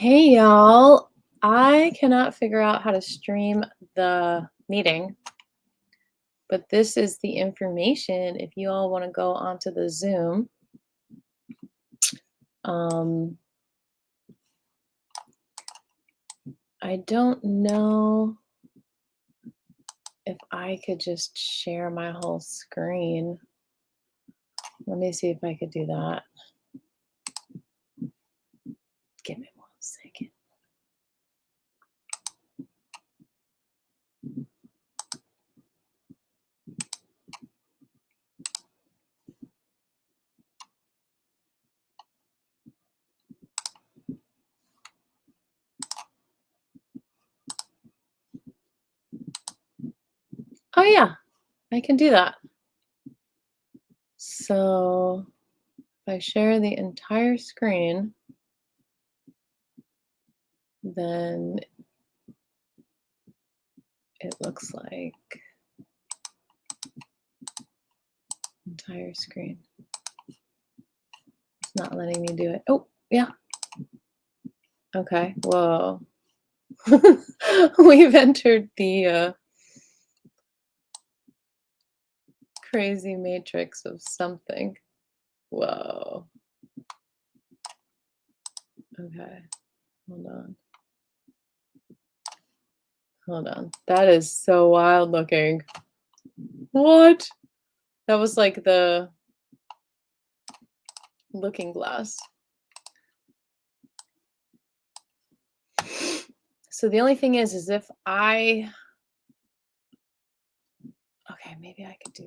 Hey y'all, I cannot figure out how to stream the meeting, but this is the information if you all want to go onto the Zoom. I don't know if I could just share my whole screen. Let me see if I could do that. Give me 1 second. Oh yeah, I can do that. So if I share the entire screen, then it looks like entire screen. It's not letting me do it. Oh, yeah. Okay, whoa. We've entered the crazy matrix of something. Whoa. Okay, hold on. Hold on. That is so wild looking. What? That was like the looking glass. So the only thing is if I, okay, maybe I could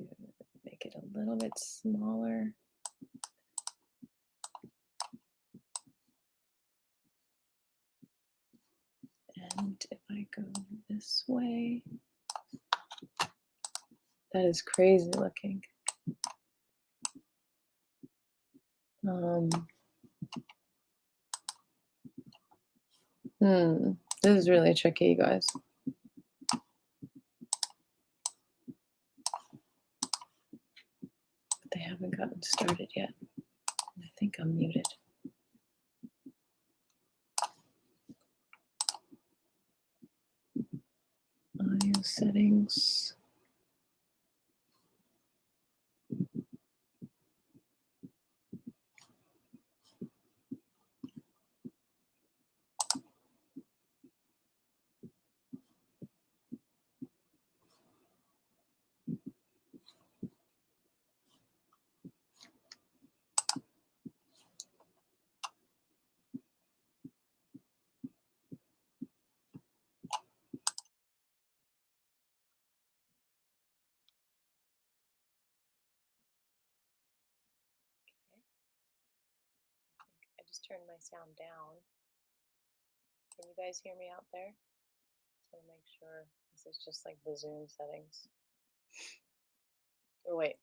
make it a little bit smaller. And if I go this way, that is crazy looking. This is really tricky, you guys. But they haven't gotten started yet. I think I'm muted. Audio settings. I just turned my sound down. Can you guys hear me out there? Just want to make sure this is just like the Zoom settings. Oh, wait.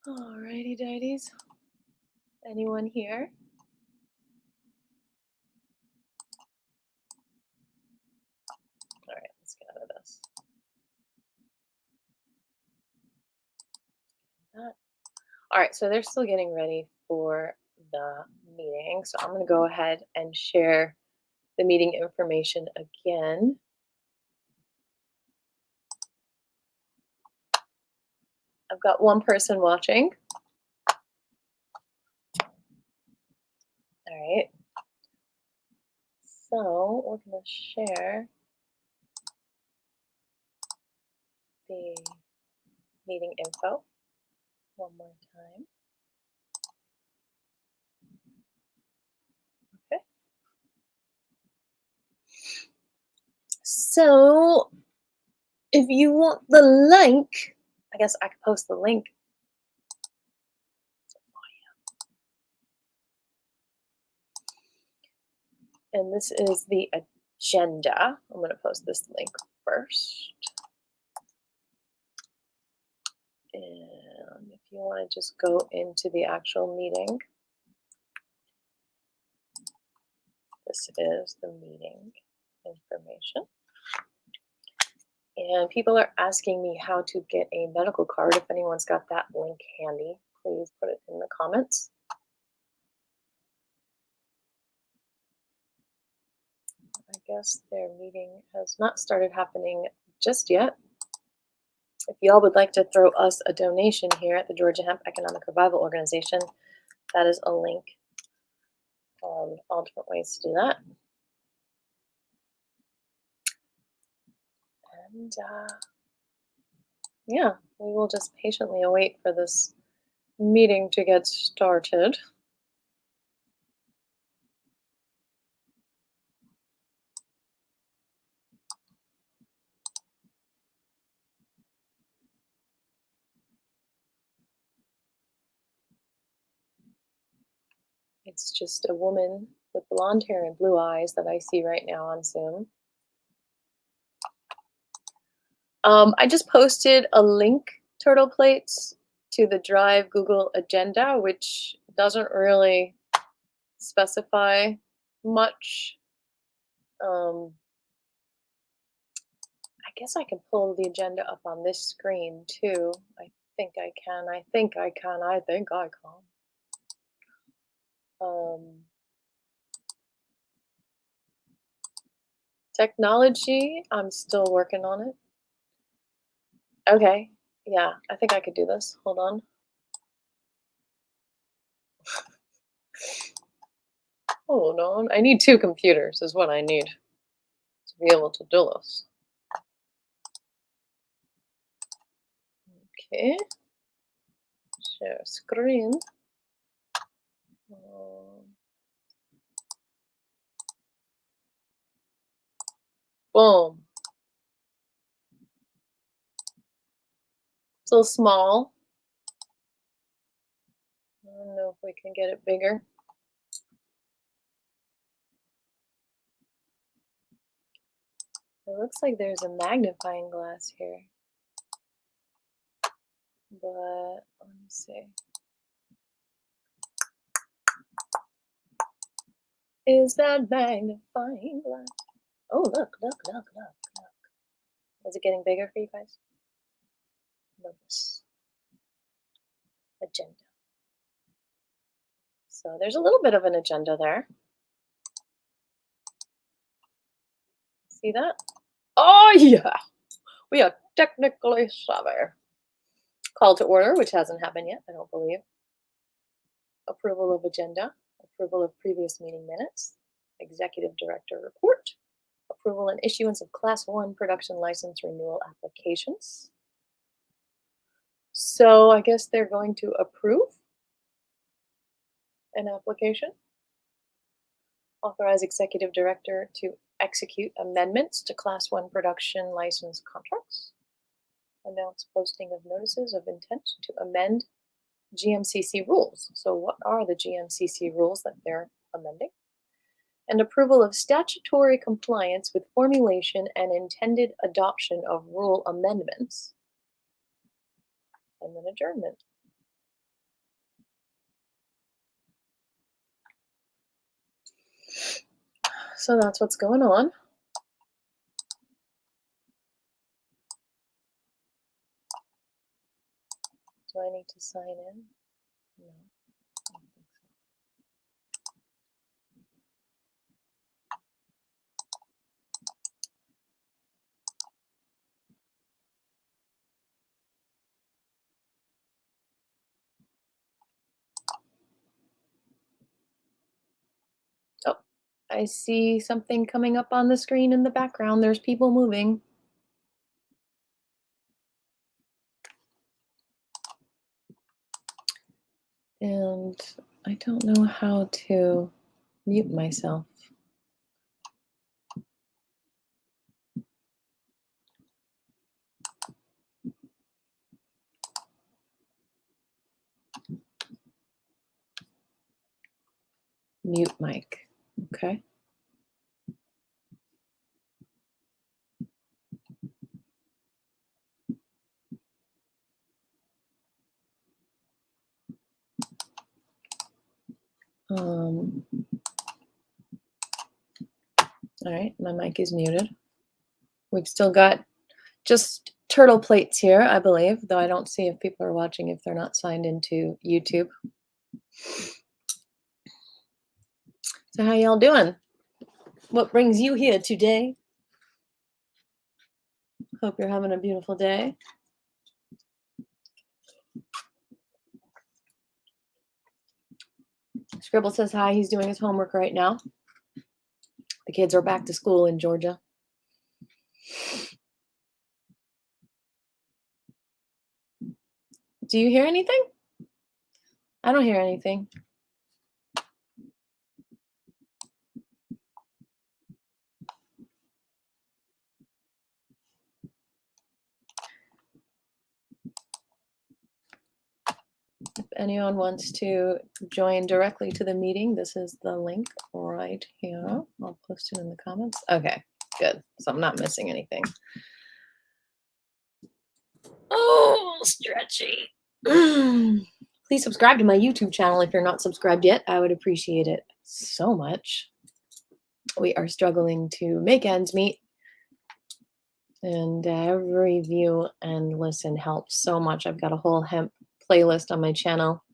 Alrighty, dighties. Anyone here? All right, let's get out of this. All right, so they're still getting ready for the meeting. So I'm going to go ahead and share the meeting information again. I've got one person watching. All right. So we're going to share the meeting info one more time. Okay. So if you want the link, I guess I could post the link. And this is the agenda. I'm going to post this link first. And if you want to just go into the actual meeting, this is the meeting information. And people are asking me how to get a medical card. If anyone's got that link handy, please put it in the comments. I guess their meeting has not started happening just yet. If y'all would like to throw us a donation here at the Georgia Hemp Economic Revival Organization, that is a link on all different ways to do that. And yeah, we will just patiently await for this meeting to get started. It's just a woman with blonde hair and blue eyes that I see right now on Zoom. I just posted a link, Turtle Plates, to the Drive Google Agenda, which doesn't really specify much. I guess I can pull the agenda up on this screen too. I think I can. Technology, I'm still working on it. Okay, yeah, I think I could do this. Hold on. Hold on. I need 2 computers is what I need to be able to do this. Okay. Share screen. Boom. It's a little small. I don't know if we can get it bigger. It looks like there's a magnifying glass here. But let me see. Is that magnifying glass? Oh, look. Is it getting bigger for you guys? Notice. Agenda. So there's a little bit of an agenda there. See that? Oh, yeah. We are technically savvy. Call to order, which hasn't happened yet, I don't believe. Approval of agenda. Approval of previous meeting minutes. Executive Director report. Approval and issuance of Class 1 production license renewal applications. So I guess they're going to approve an application. Authorize Executive Director to execute amendments to Class 1 production license contracts. Announce posting of notices of intent to amend GMCC rules. So what are the GMCC rules that they're amending? And approval of statutory compliance with formulation and intended adoption of rule amendments. And then adjournment. So that's what's going on. Do I need to sign in? No, I don't think so. Oh, I see something coming up on the screen in the background. There's people moving. And I don't know how to mute myself. Mute mic. Okay. All right, my mic is muted. We've still got just turtle plates here, I believe, though I don't see if people are watching if they're not signed into YouTube. So how y'all doing? What brings you here today? Hope you're having a beautiful day. Scribble says hi. He's doing his homework right now. The kids are back to school in Georgia. Do you hear anything? I don't hear anything. If anyone wants to join directly to the meeting, this is the link right here. I'll post it in the comments. Okay, good. So I'm not missing anything. Oh, stretchy. Please subscribe to my YouTube channel if you're not subscribed yet. I would appreciate it so much. We are struggling to make ends meet. And every view and listen helps so much. I've got a whole hemp playlist on my channel.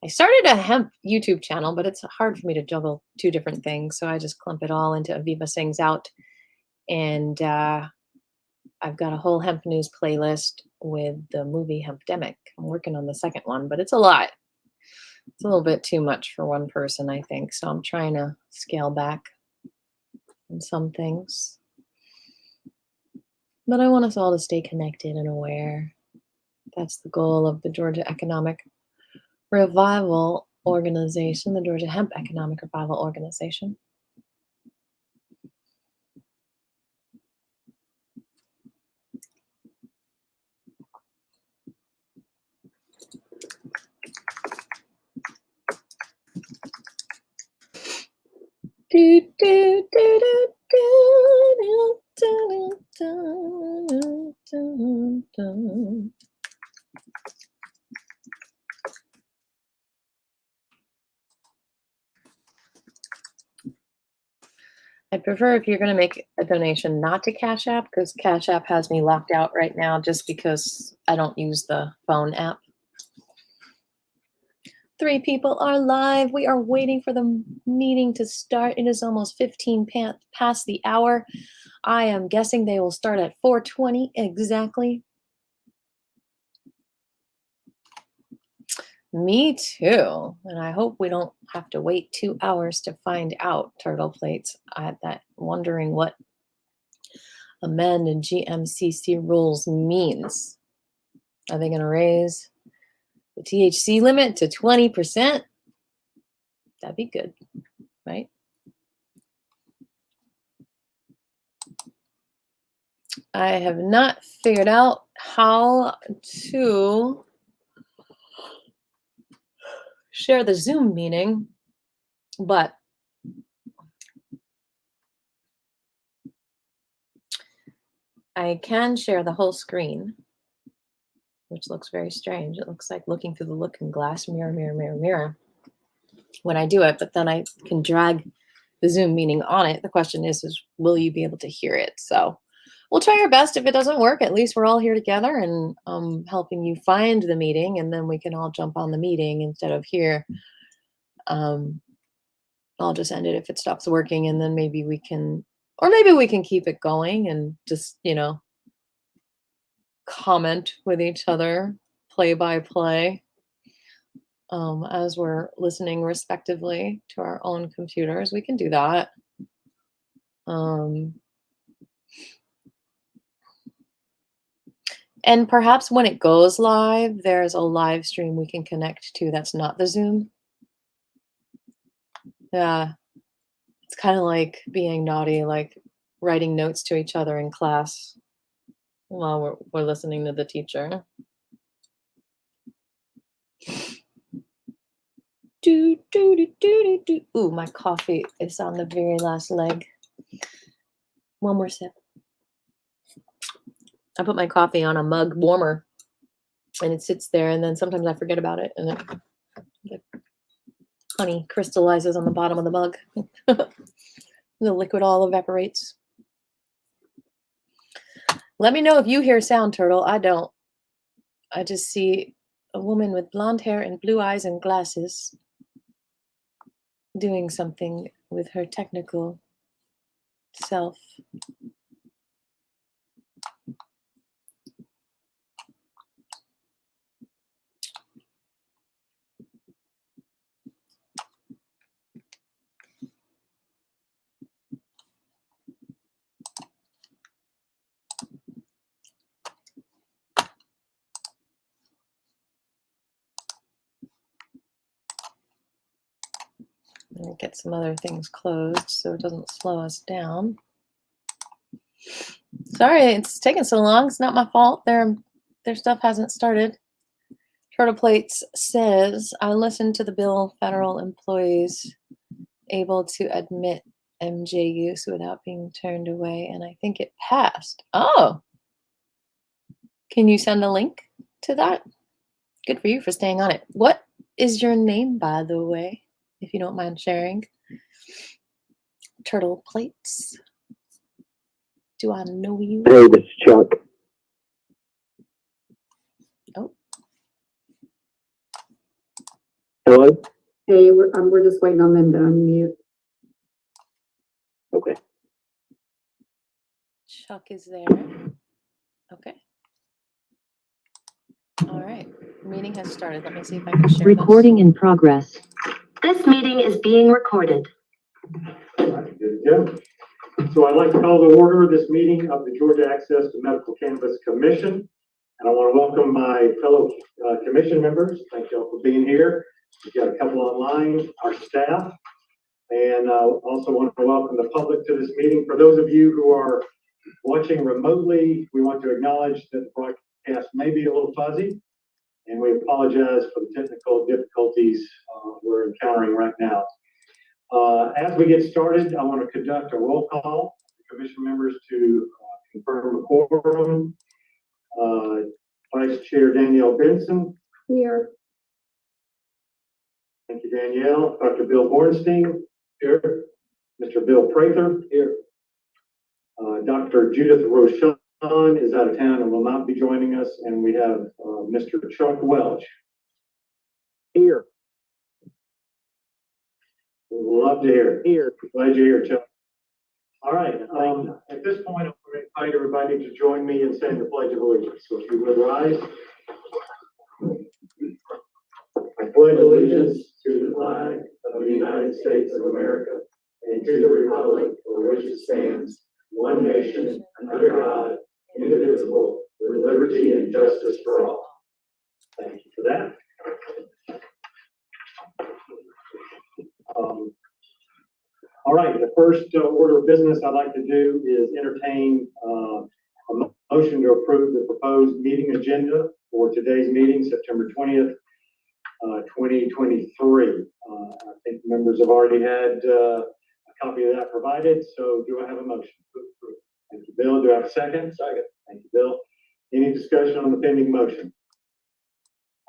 I started a hemp YouTube channel, but it's hard for me to juggle two different things. So I just clump it all into Aviva Sings Out. And I've got a whole hemp news playlist with the movie Hempdemic. I'm working on the second one, but it's a lot. It's a little bit too much for one person, I think. So I'm trying to scale back on some things. But I want us all to stay connected and aware. That's the goal of the Georgia Economic Revival Organization, the Georgia Hemp Economic Revival Organization. Do, do, do, do, do, do, do, do, do. I prefer if you're going to make a donation not to Cash App, because Cash App has me locked out right now just because I don't use the phone app. 3 people are live. We are waiting for the meeting to start. It is almost 15 past the hour. I am guessing they will start at 4:20 exactly. Me too. And I hope we don't have to wait 2 hours to find out, Turtle Plates. I had that wondering what amend and GMCC rules means. Are they going to raise the THC limit to 20%? That'd be good, right? I have not figured out how to share the Zoom meeting, but I can share the whole screen, which looks very strange. It looks like looking through the looking glass, mirror, mirror, mirror, mirror, when I do it, but then I can drag the Zoom meeting on it. The question is will you be able to hear it? So we'll try our best. If it doesn't work, at least we're all here together and helping you find the meeting, and then we can all jump on the meeting instead of here. I'll just end it if it stops working, and then maybe we can keep it going and just, comment with each other, play by play, as we're listening respectively to our own computers. We can do that. And perhaps when it goes live, there's a live stream we can connect to that's not the Zoom. Yeah, it's kind of like being naughty, like writing notes to each other in class while we're listening to the teacher. Do, do, do, do, do, do. Ooh, my coffee is on the very last leg. One more sip. I put my coffee on a mug warmer, and it sits there, and then sometimes I forget about it, and honey crystallizes on the bottom of the mug. The liquid all evaporates. Let me know if you hear sound, Turtle. I don't. I just see a woman with blonde hair and blue eyes and glasses doing something with her technical self. Let me get some other things closed so it doesn't slow us down. Sorry, it's taking so long. It's not my fault. Their stuff hasn't started. Turtle Plates says, I listened to the bill federal employees able to admit MJ use without being turned away, and I think it passed. Oh, can you send a link to that? Good for you for staying on it. What is your name, by the way, if you don't mind sharing? Turtle Plates. Do I know you? Hey, this is Chuck. Oh. Hello? Hey, we're just waiting on them to unmute. Okay. Chuck is there. Okay. All right. Meeting has started. Let me see if I can share Recording in progress. This meeting is being recorded. Good to go. So I'd like to call to order this meeting of the Georgia Access to Medical Cannabis Commission. And I want to welcome my fellow commission members. Thank you all for being here. We've got a couple online, our staff, and also want to welcome the public to this meeting. For those of you who are watching remotely, we want to acknowledge that the broadcast may be a little fuzzy, and we apologize for the technical difficulties we're encountering right now. As we get started, I want to conduct a roll call for commission members to confirm a quorum. Vice Chair Danielle Benson. Here. Thank you, Danielle. Dr. Bill Bornstein. Here. Mr. Bill Prather. Here. Dr. Judith Rochon is out of town and will not be joining us. And we have Mr. Chuck Welch. Here. We'd love to hear. Here. Glad you're here, Chuck. All right. At this point, I'm going to invite everybody to join me in saying the Pledge of Allegiance. So if you would rise. I pledge allegiance to the flag of the United States of America and to the republic for which it stands, one nation, under God, indivisible, with liberty and justice for all. Thank you for that. All right, the first order of business I'd like to do is entertain a motion to approve the proposed meeting agenda for today's meeting, September 20th, 2023. I think members have already had a copy of that provided, so do I have a motion to approve? Thank you, Bill. Do I have a second? Second. Thank you, Bill. Any discussion on the pending motion?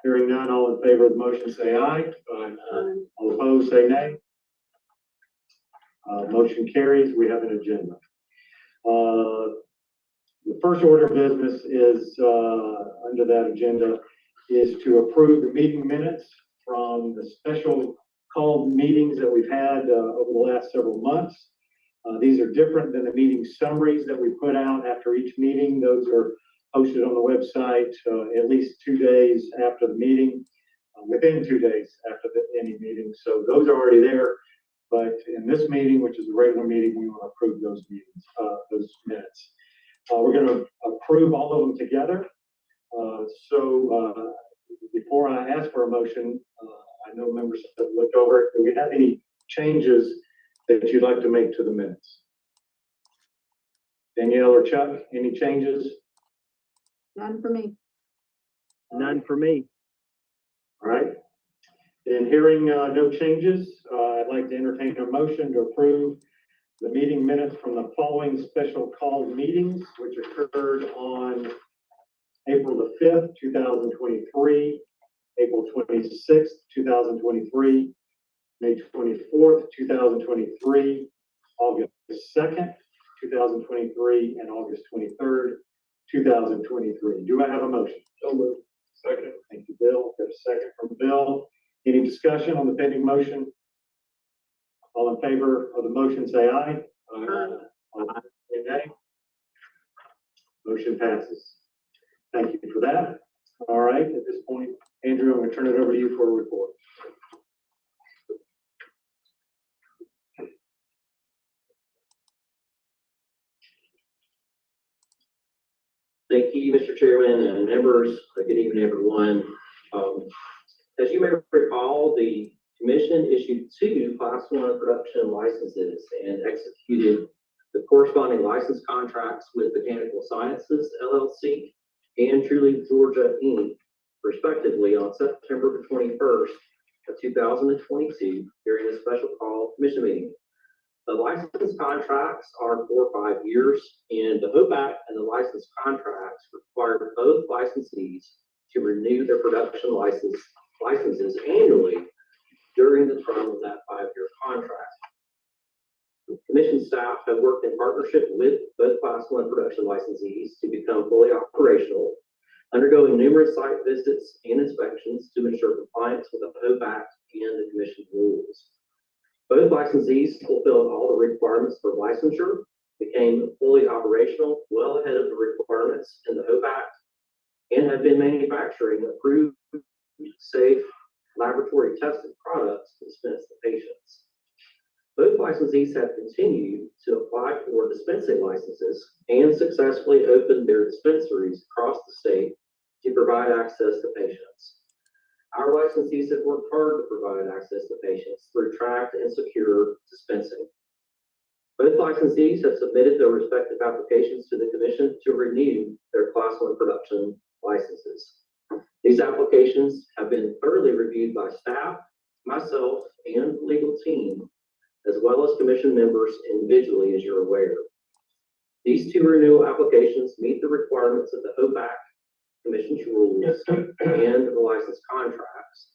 Hearing none, all in favor of the motion say aye. Aye. All opposed say nay. Motion carries. We have an agenda. The first order of business is under that agenda is to approve the meeting minutes from the special called meetings that we've had over the last several months. These are different than the meeting summaries that we put out after each meeting. Those are posted on the website at least 2 days after the meeting, within 2 days after any meeting. So those are already there. But in this meeting, which is a regular meeting, we want to approve those meetings, those minutes. We're going to approve all of them together. So before I ask for a motion, I know members have looked over it. Do we have any changes that you'd like to make to the minutes? Danielle or Chuck, any changes? None for me. None for me. All right. And hearing no changes, I'd like to entertain a motion to approve the meeting minutes from the following special called meetings, which occurred on April the 5th, 2023, April 26th, 2023, May 24th, 2023, August 2nd, 2023, and August 23rd, 2023. Do I have a motion? So moved. Second. Thank you, Bill. Got a second from Bill. Any discussion on the pending motion? All in favor of the motion, say aye. Aye. Say nay. Motion passes. Thank you for that. All right, at this point, Andrew, I'm going to turn it over to you for a report. Thank you, Mr. Chairman and members. Good evening, everyone. As you may recall, the Commission issued 2 Class 1 production licenses and executed the corresponding license contracts with Botanical Sciences, LLC, and Truly Georgia, Inc., respectively, on September 21st of 2022 during a special call Commission meeting. The license contracts are for 5 years, and the HOPE Act and the license contracts require both licensees to renew their production licenses annually during the term of that 5-year contract. The Commission staff have worked in partnership with both Class 1 production licensees to become fully operational, undergoing numerous site visits and inspections to ensure compliance with the HOPE Act and the Commission rules. Both licensees fulfilled all the requirements for licensure, became fully operational well ahead of the requirements in the HOPE Act, and have been manufacturing approved, safe, laboratory-tested products to dispense to patients. Both licensees have continued to apply for dispensing licenses and successfully opened their dispensaries across the state to provide access to patients. Our licensees have worked hard to provide access to patients through tracked and secure dispensing. Both licensees have submitted their respective applications to the Commission to renew their Class 1 production licenses. These applications have been thoroughly reviewed by staff, myself, and the legal team, as well as Commission members individually, as you're aware. These 2 renewal applications meet the requirements of the HOPE Act, Commission's rules, and the license contracts.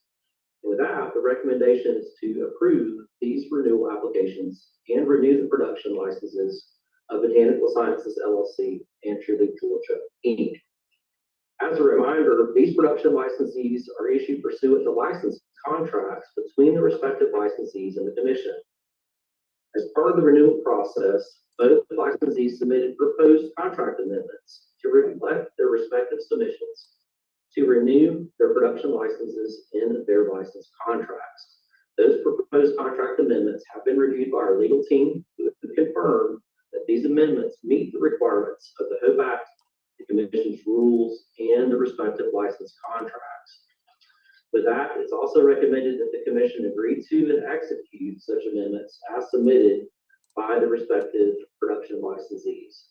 And with that, the recommendation is to approve these renewal applications and renew the production licenses of Botanical Sciences, LLC, and Truly Georgia, Inc. As a reminder, these production licensees are issued pursuant to license contracts between the respective licensees and the Commission. As part of the renewal process, both licensees submitted proposed contract amendments to reflect their respective submissions to renew their production licenses in their license contracts. Those proposed contract amendments have been reviewed by our legal team, who have confirmed that these amendments meet the requirements of the HOPE Act, the Commission's rules, and the respective license contracts. With that, it's also recommended that the Commission agree to and execute such amendments as submitted by the respective production licensees.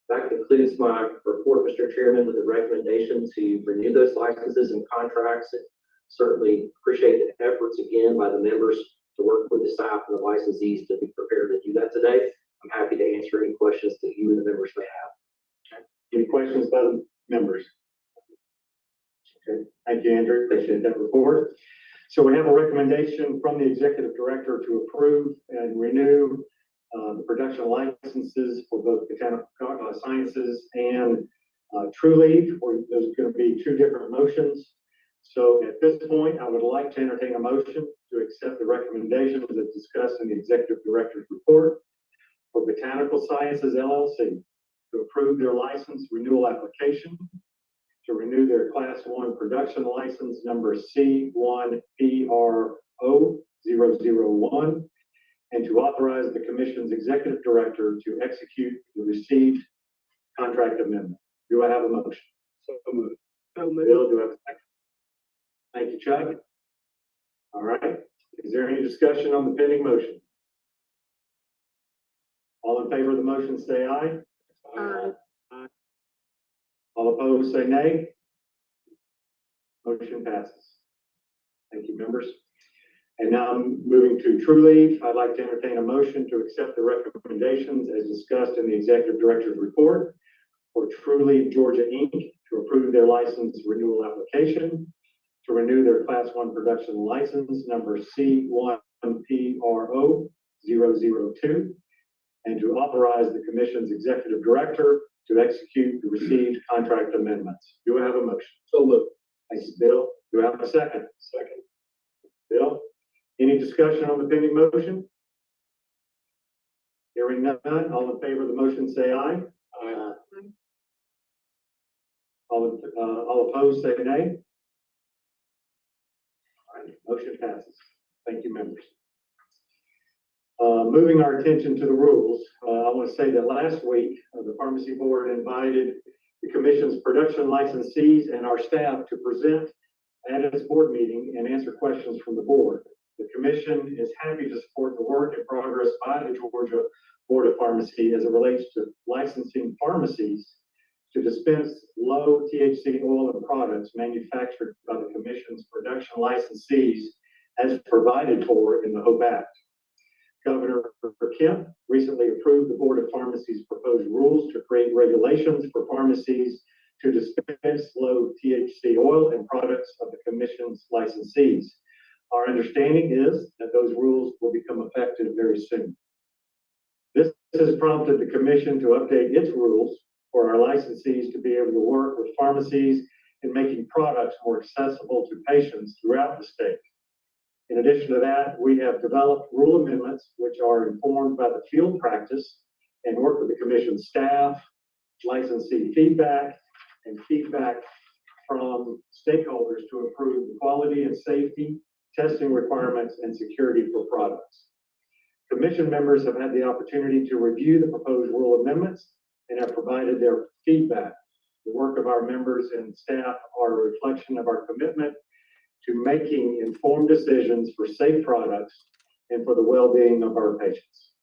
That concludes my report, Mr. Chairman, with the recommendation to renew those licenses and contracts. And certainly appreciate the efforts again by the members to work with the staff and the licensees to be prepared to do that today. I'm happy to answer any questions that you and the members may have. Any questions by the members? Okay, thank you, Andrew. Appreciate that report. So we have a recommendation from the Executive Director to approve and renew the production licenses for both Botanical Sciences and Trulieve. There's going to be 2 different motions. So at this point, I would like to entertain a motion to accept the recommendations as discussed in the Executive Director's report for Botanical Sciences, LLC, to approve their license renewal application, to renew their Class 1 production license number C1PRO001, and to authorize the Commission's Executive Director to execute the received contract amendment. Do I have a motion? So moved. Bill, do I have a second? Thank you, Chuck. All right. Is there any discussion on the pending motion? All in favor of the motion, say aye. Aye. All opposed, say nay. Motion passes. Thank you, members. And now moving to Trulieve, I'd like to entertain a motion to accept the recommendations as discussed in the Executive Director's report for Trulieve Georgia, Inc. to approve their license renewal application, to renew their Class 1 production license number C1PRO001, PRO-002, and to authorize the Commission's Executive Director to execute the received contract amendments. Do I have a motion? So moved. Thanks, Bill. Do I have a second? Second. Bill, any discussion on the pending motion? Hearing none, all in favor of the motion say aye. Aye. All opposed say nay. All right, motion passes. Thank you, members. Moving our attention to the rules, I want to say that last week, the Pharmacy Board invited the Commission's production licensees and our staff to present at its board meeting and answer questions from the board. The Commission is happy to support the work in progress by the Georgia Board of Pharmacy as it relates to licensing pharmacies to dispense low THC oil and products manufactured by the Commission's production licensees as provided for in the HOPE Act. Governor Kemp recently approved the Board of Pharmacy's proposed rules to create regulations for pharmacies to dispense low THC oil and products of the Commission's licensees. Our understanding is that those rules will become effective very soon. This has prompted the Commission to update its rules for our licensees to be able to work with pharmacies in making products more accessible to patients throughout the state. In addition to that, we have developed rule amendments which are informed by the field practice and work with the Commission staff, licensee feedback, and feedback from stakeholders to improve the quality and safety, testing requirements, and security for products. Commission members have had the opportunity to review the proposed rule amendments and have provided their feedback. The work of our members and staff are a reflection of our commitment to making informed decisions for safe products and for the well-being of our patients.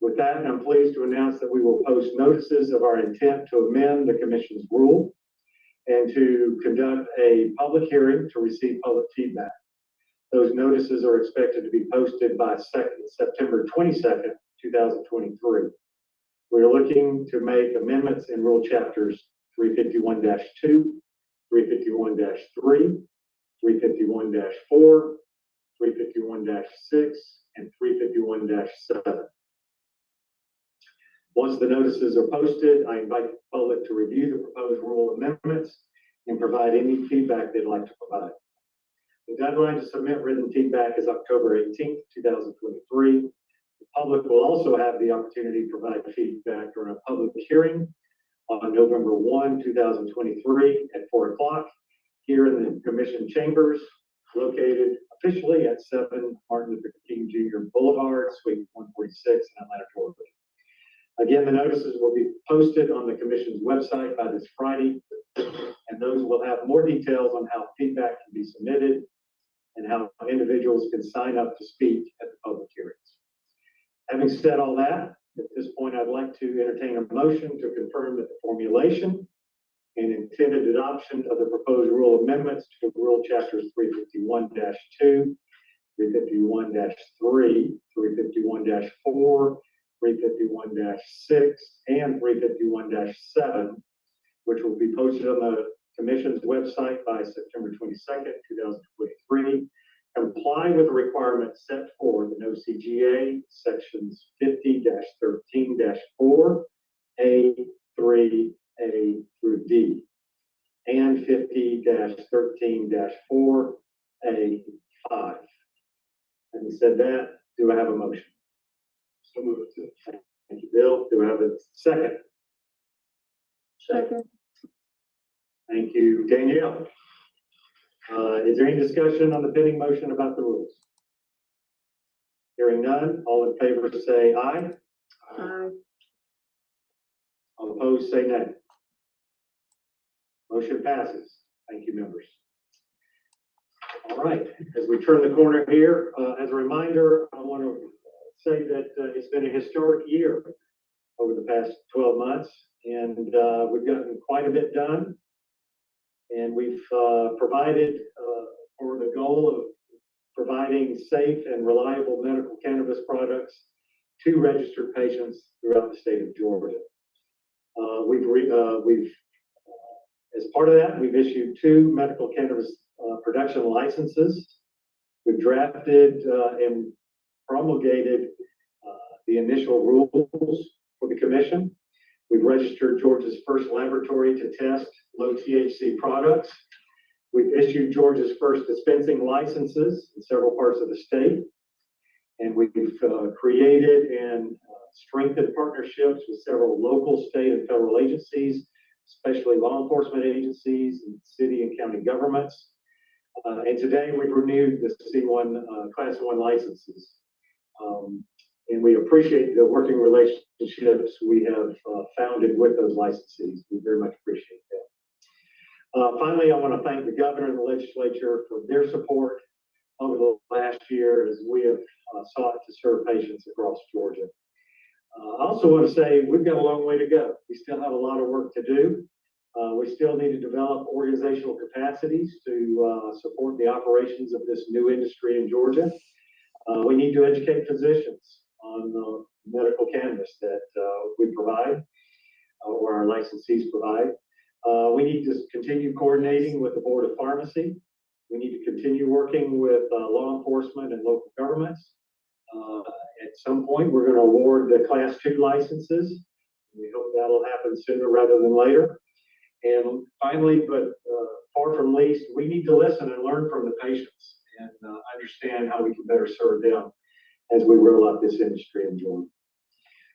With that, I'm pleased to announce that we will post notices of our intent to amend the Commission's rule and to conduct a public hearing to receive public feedback. Those notices are expected to be posted by September 22nd, 2023. We are looking to make amendments in Rule Chapters 351-2, 351-3, 351-4, 351-6, and 351-7. Once the notices are posted, I invite the public to review the proposed rule amendments and provide any feedback they'd like to provide. The deadline to submit written feedback is October 18th, 2023. The public will also have the opportunity to provide feedback during a public hearing on November 1, 2023 at 4 o'clock here in the Commission chambers, located officially at 7 Martin Luther King Jr. Boulevard, Suite 146 in Atlanta, Georgia. Again, the notices will be posted on the Commission's website by this Friday, and those will have more details on how feedback can be submitted and how individuals can sign up to speak at the public hearings. Having said all that, at this point, I'd like to entertain a motion to confirm that the formulation and intended adoption of the proposed rule amendments to Rule Chapters 351-2, 351-3, 351-4, 351-6, and 351-7, which will be posted on the Commission's website by September 22nd, 2023, comply with the requirements set forth in OCGA sections 50-13-4, A, 3, A through D, and 50-13-4, A, 5. Having said that, do I have a motion? So moved. Thank you, Bill. Do I have a second? Second. Thank you, Danielle. Is there any discussion on the pending motion about the rules? Hearing none, all in favor say aye. Aye. All opposed say nay. Motion passes. Thank you, members. All right, as we turn the corner here, as a reminder, I want to say that it's been a historic year over the past 12 months, and we've gotten quite a bit done. And we've provided for the goal of providing safe and reliable medical cannabis products to registered patients throughout the state of Georgia. As part of that, we've issued 2 medical cannabis production licenses We've drafted and promulgated the initial rules for the commission. We've registered Georgia's first laboratory to test low THC products. We've issued Georgia's first dispensing licenses in several parts of the state. And we've created and strengthened partnerships with several local, state, and federal agencies, especially law enforcement agencies and city and county governments. And today we've renewed the C1 Class 1 licenses. And we appreciate the working relationships we have founded with those licensees. We very much appreciate that. Finally, I want to thank the governor and the legislature for their support over the last year as we have sought to serve patients across Georgia. I also want to say we've got a long way to go. We still have a lot of work to do. We still need to develop organizational capacities to support the operations of this new industry in Georgia. We need to educate physicians on the medical cannabis that we provide or our licensees provide. We need to continue coordinating with the Board of Pharmacy. We need to continue working with law enforcement and local governments. At some point, we're going to award the Class 2 licenses. We hope that'll happen sooner rather than later. And finally, but far from least, we need to listen and learn from the patients and understand how we can better serve them as we roll out this industry in Georgia.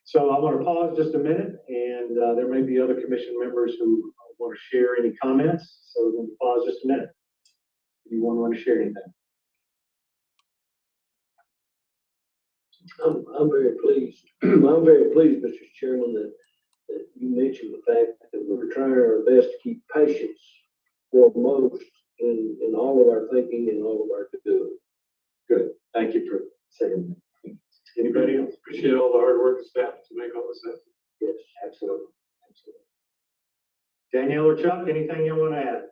So I want to pause just a minute, and there may be other commission members who want to share any comments. So we're going to pause just a minute. Anyone want to share anything? I'm very pleased. I'm very pleased, Mr. Chairman, that you mentioned the fact that we're trying our best to keep patients foremost in all of our thinking and all of our doing. Good. Thank you for saying that. Anybody else? Appreciate all the hard work of staff to make all this happen. Yes, absolutely. Absolutely. Danielle or Chuck, anything you want to add?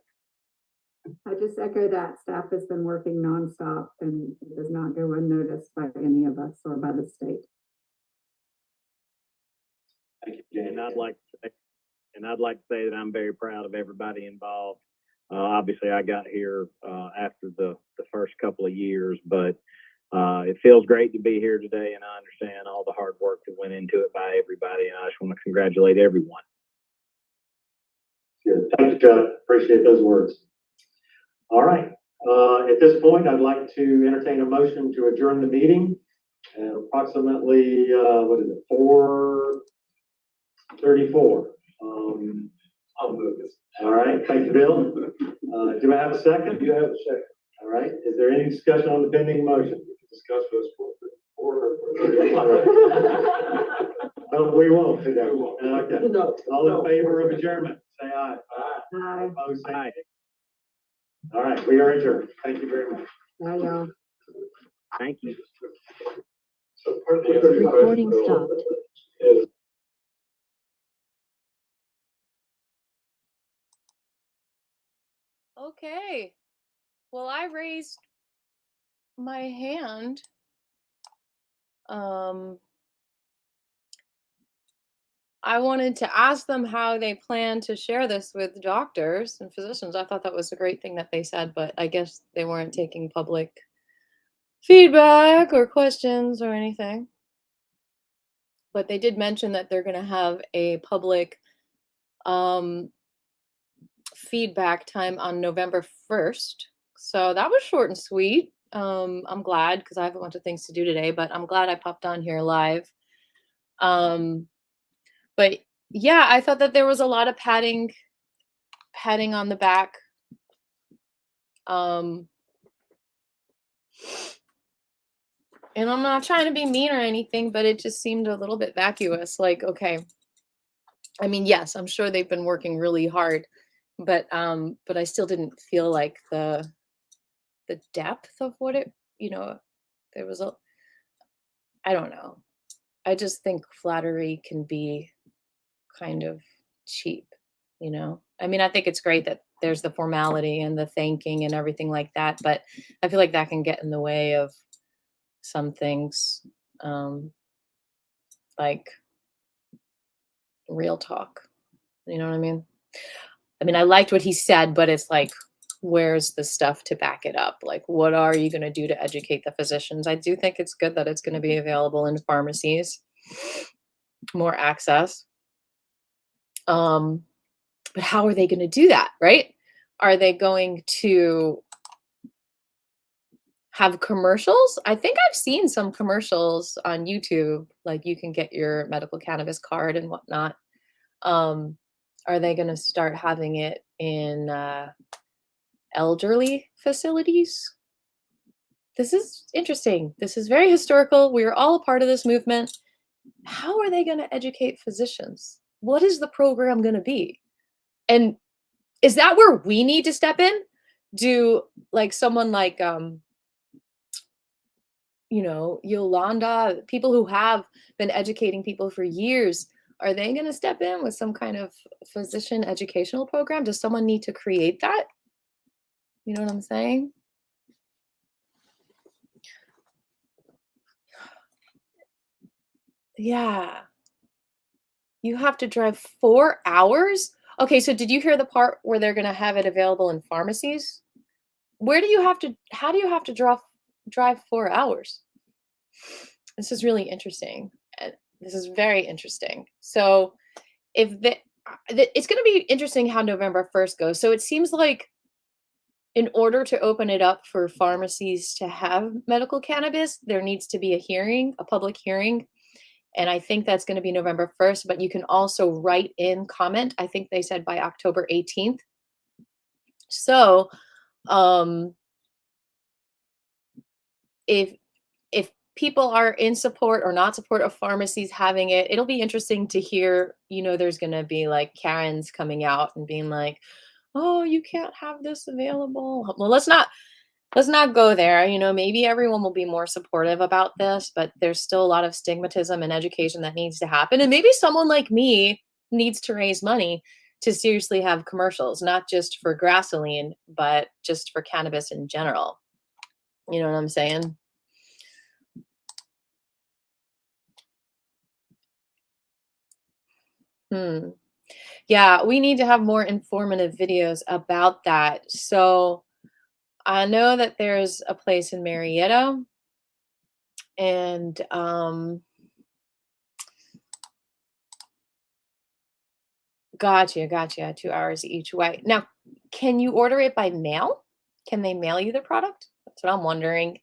I just echo that staff has been working nonstop and it does not go unnoticed by any of us or by the state. Thank you, Dan. And I'd like to say that I'm very proud of everybody involved. Obviously, I got here after the first couple of years, but it feels great to be here today, and I understand all the hard work that went into it by everybody, and I just want to congratulate everyone. Good. Thank you, Chuck. Appreciate those words. All right. At this point, I'd like to entertain a motion to adjourn the meeting at approximately, 4:34. I'll move this. All right. Thank you, Bill. Do I have a second? You have a second. All right. Is there any discussion on the pending motion? Discuss those four. Well, we won't today. We won't. Okay. No. All in favor of adjournment, say aye. Bye. Opposed, say Aye. nay. All right, we are adjourned. Thank you very much. Bye, y'all. Thank you. So part of the answer to your Recording question, Bill, stopped. is Okay. Well, I raised my hand. I wanted to ask them how they plan to share this with doctors and physicians. I thought that was a great thing that they said, but I guess they weren't taking public feedback or questions or anything. But they did mention that they're going to have a public feedback time on November 1st. So that was short and sweet. I'm glad because I have a bunch of things to do today, but I'm glad I popped on here live. But yeah, I thought that there was a lot of patting on the back. And I'm not trying to be mean or anything, but it just seemed a little bit vacuous. Like, okay, I mean, yes, I'm sure they've been working really hard, but I still didn't feel like the depth of what it, there was I don't know. I just think flattery can be kind of cheap, I mean, I think it's great that there's the formality and the thanking and everything like that, but I feel like that can get in the way of some things, like real talk. You know what I mean? I mean, I liked what he said, but it's like, where's the stuff to back it up? Like, what are you going to do to educate the physicians? I do think it's good that it's going to be available in pharmacies, more access. But how are they going to do that, right? Are they going to have commercials? I think I've seen some commercials on YouTube, like you can get your medical cannabis card and whatnot. Are they going to start having it in elderly facilities? This is interesting. This is very historical. We are all a part of this movement. How are they going to educate physicians? What is the program going to be? And is that where we need to step in? Do like someone like, you know, Yolanda, people who have been educating people for years, are they going to step in with some kind of physician educational program? Does someone need to create that? You know what I'm saying? Yeah. You have to drive 4 hours? Okay, so did you hear the part where they're going to have it available in pharmacies? Where do you have to, how do you have to drive 4 hours? This is really interesting. This is very interesting. So if it's going to be interesting how November 1st goes. So it seems like in order to open it up for pharmacies to have medical cannabis, there needs to be a hearing, a public hearing. And I think that's going to be November 1st, but you can also write in comment. I think they said by October 18th. So if people are in support or not support of pharmacies having it, it'll be interesting to hear, you know, there's going to be like Karens coming out and being like, oh, you can't have this available. Well, let's not go there. You know, maybe everyone will be more supportive about this, but there's still a lot of stigmatism and education that needs to happen. And maybe someone like me needs to raise money to seriously have commercials, not just for gasoline, but just for cannabis in general. You know what I'm saying? Yeah, we need to have more informative videos about that. So I know that there's a place in Marietta, and gotcha. 2 hours each way. Now, can you order it by mail? Can they mail you the product? That's what I'm wondering.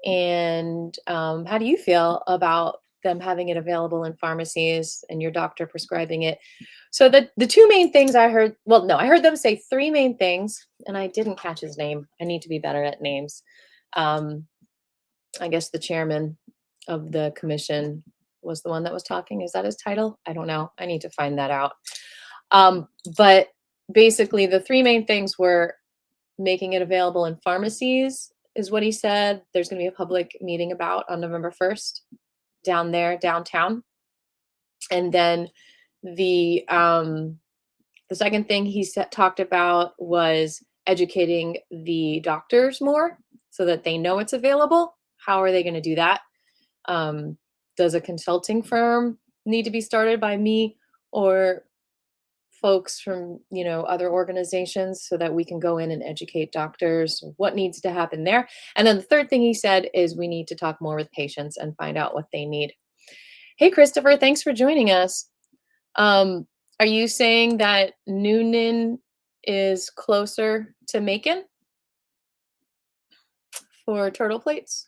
And how do you feel about them having it available in pharmacies and your doctor prescribing it? So the two main things I heard, well, no, I heard them say three main things, and I didn't catch his name. I need to be better at names. I guess the chairman of the commission was the one that was talking. Is that his title? I don't know. I need to find that out. But basically the three main things were making it available in pharmacies is what he said. There's going to be a public meeting about on November 1st down there, downtown. And then the second thing he talked about was educating the doctors more so that they know it's available. How are they going to do that? Does a consulting firm need to be started by me or folks from, you know, other organizations so that we can go in and educate doctors? What needs to happen there? And then the third thing he said is we need to talk more with patients and find out what they need. Hey, Christopher, thanks for joining us. Are you saying that Noonan is closer to Macon for turtle plates?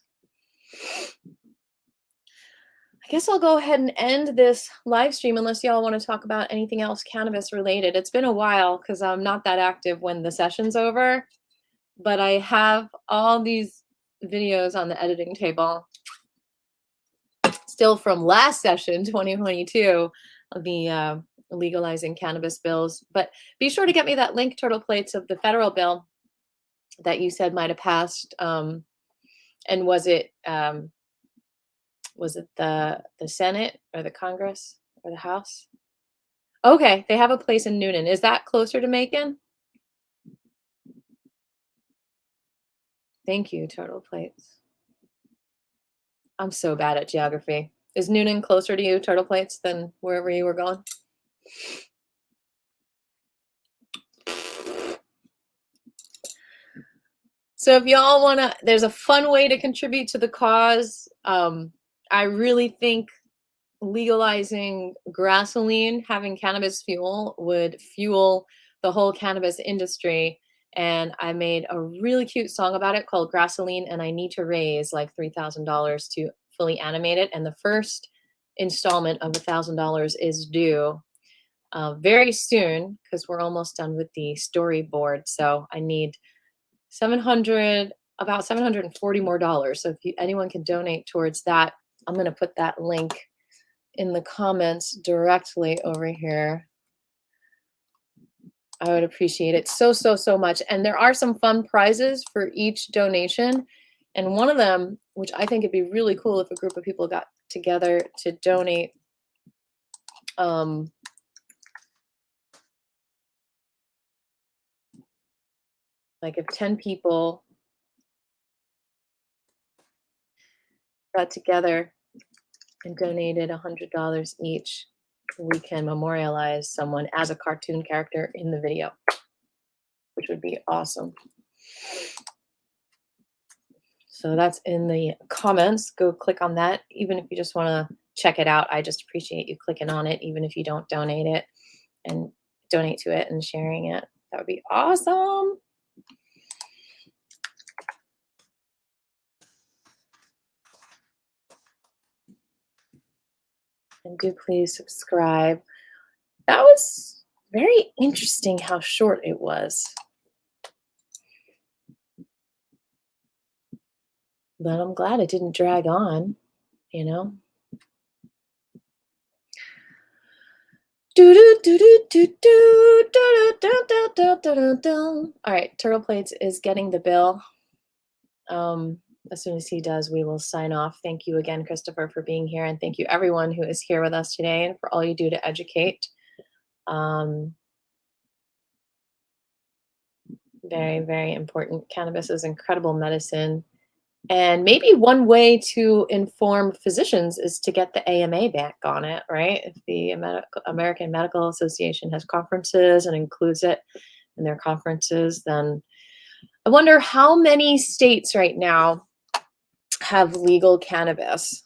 I guess I'll go ahead and end this live stream unless y'all want to talk about anything else cannabis related. It's been a while because I'm not that active when the session's over, but I have all these videos on the editing table still from last session, 2022, of the legalizing cannabis bills. But be sure to get me that link, Turtle Plates, of the federal bill that you said might have passed. And was it the Senate or the Congress or the House? Okay, they have a place in Noonan. Is that closer to Macon? Thank you, Turtle Plates. I'm so bad at geography. Is Noonan closer to you, Turtle Plates, than wherever you were going? So if y'all want to, there's a fun way to contribute to the cause. I really think legalizing gasoline, having cannabis fuel, would fuel the whole cannabis industry. And I made a really cute song about it called Gasoline, and I need to raise like $3,000 to fully animate it. And the first installment of $1,000 is due very soon, because we're almost done with the storyboard. So I need about $740 more. So if anyone can donate towards that, I'm going to put that link in the comments directly over here. I would appreciate it so much. And there are some fun prizes for each donation. And one of them, which I think it'd be really cool if a group of people got together to donate, like if 10 people got together and donated $100 each, we can memorialize someone as a cartoon character in the video, which would be awesome. So that's in the comments. Go click on that. Even if you just want to check it out, I just appreciate you clicking on it, even if you don't donate it, and donate to it and sharing it. That would be awesome. And do please subscribe. That was very interesting how short it was. But I'm glad it didn't drag on, you know? All right, Turtle Plates is getting the bill. As soon as he does, we will sign off. Thank you again, Christopher, for being here. And thank you everyone who is here with us today and for all you do to educate. Very, very important. Cannabis is incredible medicine. And maybe one way to inform physicians is to get the AMA back on it, right? If the American Medical Association has conferences and includes it in their conferences, then I wonder how many states right now have legal cannabis.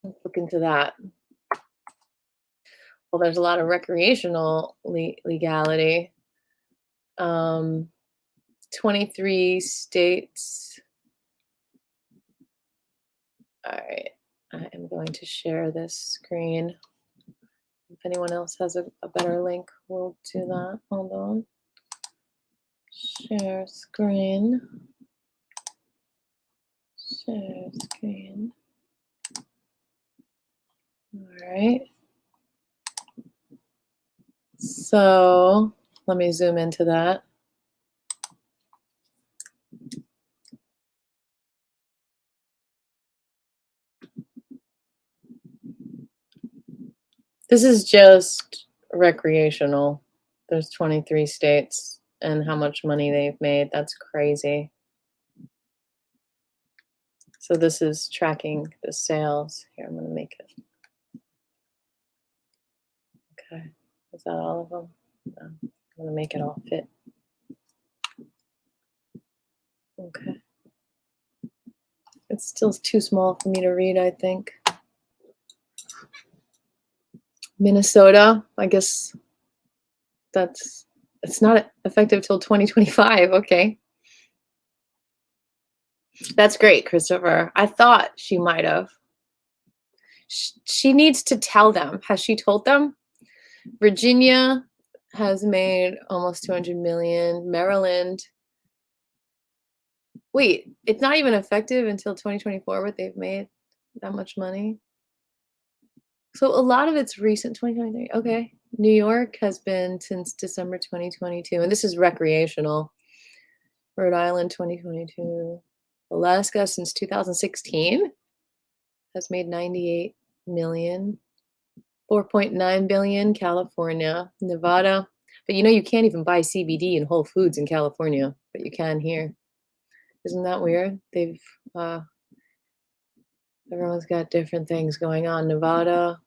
Let's look into that. Well, there's a lot of recreational legality. 23 states. All right, I am going to share this screen. If anyone else has a better link, we'll do that. Hold on. Share screen. Share screen. All right. So let me zoom into that. This is just recreational. There's 23 states and how much money they've made. That's crazy. So this is tracking the sales. Here, I'm going to make it. Okay. Is that all of them? No. I'm going to make it all fit. Okay. It's still too small for me to read, I think. Minnesota, I guess it's not effective till 2025. Okay. That's great, Christopher. I thought she might have. She needs to tell them. Has she told them? Virginia has made almost 200 million. Maryland. Wait, it's not even effective until 2024, but they've made that much money. So a lot of it's recent, 2023. Okay. New York has been since December 2022, and this is recreational. Rhode Island, 2022. Alaska since 2016 has made 98 million. 4.9 billion, California. Nevada. But you know, you can't even buy CBD in Whole Foods in California, but you can here. Isn't that weird? They've, everyone's got different things going on. Nevada.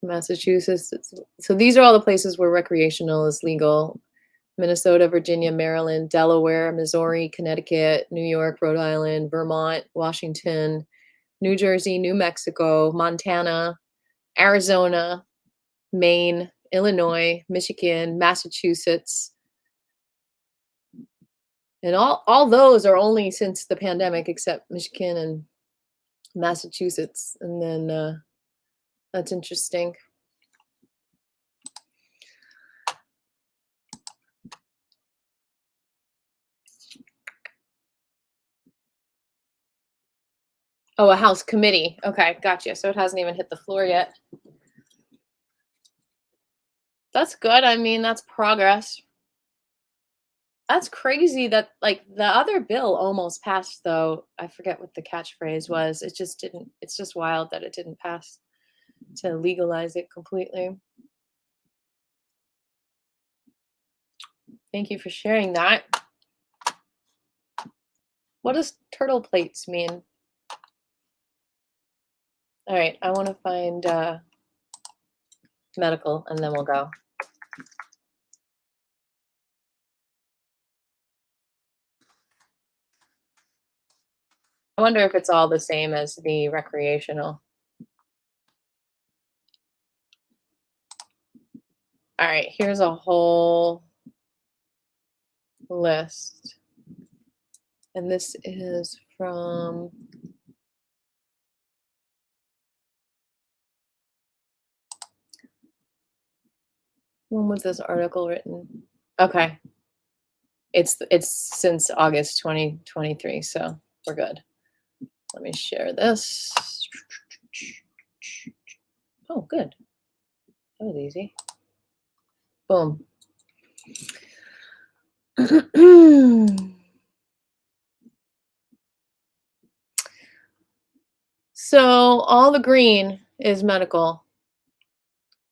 Massachusetts. So these are all the places where recreational is legal. Minnesota, Virginia, Maryland, Delaware, Missouri, Connecticut, New York, Rhode Island, Vermont, Washington, New Jersey, New Mexico, Montana, Arizona, Maine, Illinois, Michigan, Massachusetts. And all those are only since the pandemic, except Michigan and Massachusetts. And then that's interesting. Oh, a House committee. Okay, gotcha. So it hasn't even hit the floor yet. That's good. I mean, that's progress. That's crazy that like the other bill almost passed though. I forget what the catchphrase was. It just didn't. It's just wild that it didn't pass to legalize it completely. Thank you for sharing that. What does turtle plates mean? All right, I want to find medical and then we'll go. I wonder if it's all the same as the recreational. All right, here's a whole list. And this is from when was this article written? Okay. It's since August 2023, so we're good. Let me share this. Oh, good. That was easy. Boom. So all the green is medical.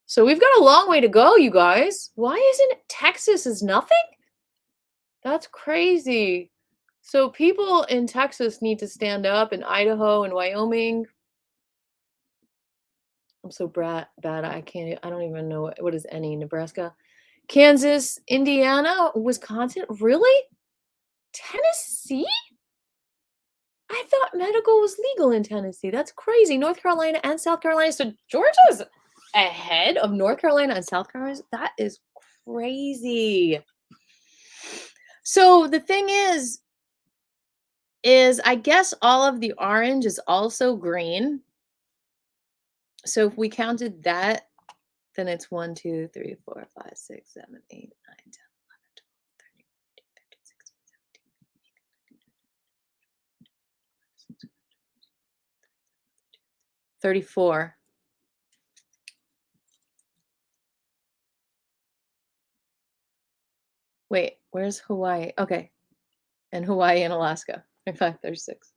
So we've got a long way to go, you guys. Why isn't Texas is nothing? That's crazy. So people in Texas need to stand up, in Idaho and Wyoming. I'm so bad. I don't even know what is any. Nebraska, Kansas, Indiana, Wisconsin. Really? Tennessee? I thought medical was legal in Tennessee. That's crazy. North Carolina and South Carolina. So Georgia's ahead of North Carolina and South Carolina. That is crazy. So the thing is I guess all of the orange is also green. So if we counted that, then it's 1, 2, 3, 4, 5, 6, 7, 8, 9, 10, 11, 12, 13, 14, 15, 16, 17, 34. Wait, where's Hawaii? Okay. And Hawaii and Alaska. 35, 36.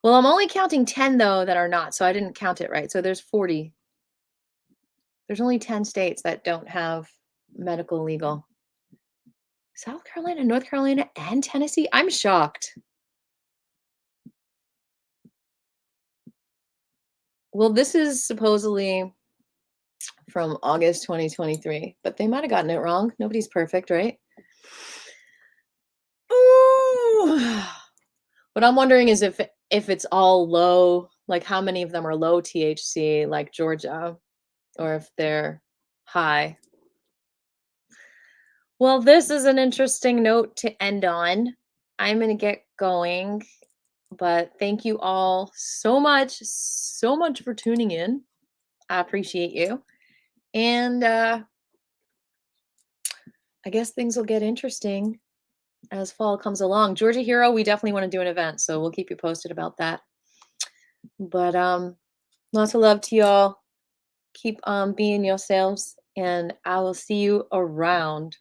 Well, I'm only counting 10 though that are not, so I didn't count it right. So there's 40. There's only 10 states that don't have medical legal. South Carolina, North Carolina, and Tennessee? I'm shocked. Well, this is supposedly from August 2023, but they might have gotten it wrong. Nobody's perfect, right? Ooh. What I'm wondering is if it's all low, like how many of them are low THC, like Georgia, or if they're high. Well, this is an interesting note to end on. I'm going to get going, but thank you all so much for tuning in. I appreciate you. And I guess things will get interesting as fall comes along. Georgia Hero, we definitely want to do an event, so we'll keep you posted about that. But lots of love to y'all. Keep being yourselves, and I will see you around.